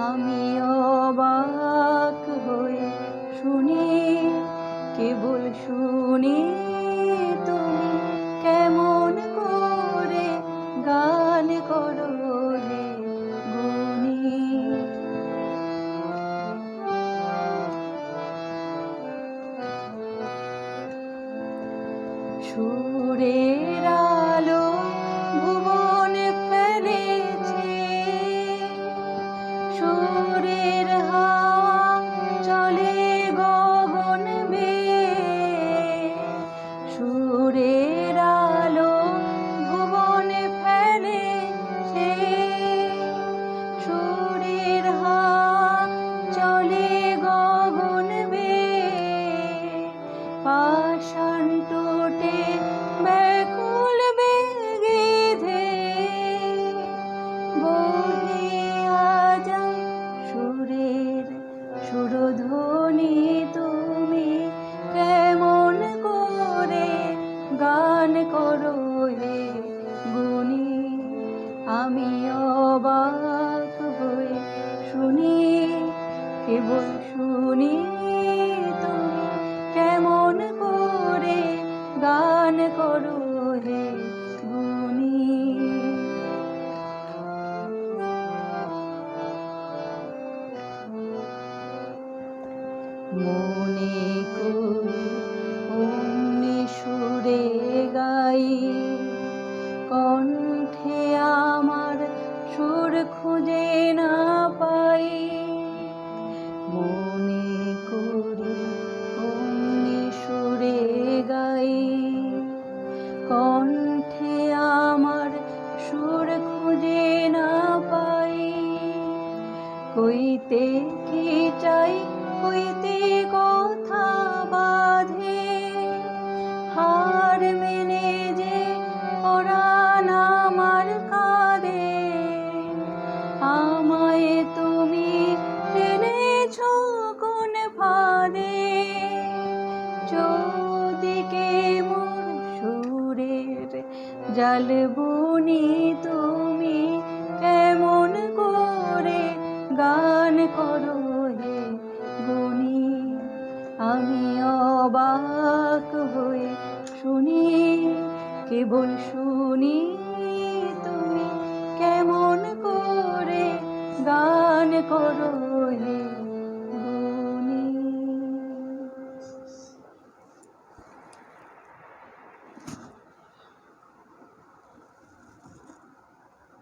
আমি অবাক হয়ে শুনি, কেবল শুনি তুমি কেমন করে গান করো হে গুণী। সুরের আলো ভুবন ফেলেছে, সুরের হাওয়া চলে গগন বেয়ে। সুরের আলো ভুবন ফেলেছে, সুরের হাওয়া চলে গগন বেয়ে। পাষাণ টোটে ব্যাকুল বেগে ধেয়ে বহিয়া যায় সুরের সুরধ্বনি। তুমি কেমন করে গান করো হে গুণী। আমি অবাক হয়ে শুনি, কেবল শুনি তুমি কেমন করে গান করো হে গুণী। মনে করি অমনি সুরে গাই, কণ্ঠে আমার সুর খুঁজে না পাই। মনে করি অমনি সুরে গাই, কণ্ঠে আমার সুর খুঁজে না পাই। কইতে কি চাই, কইতে কথা বাঁধে, হার মেনে যে পরাণ আমার কাঁদে। আমায় তুমি টেনেছো কোন ফাঁদে, চৌদিকে মোর সুরের জাল বুনি। তুমি কেমন করে গান করো হে গুণী। আমি অবাক হয়ে শুনি, কেবল শুনি তুমি কেমন করে গান করো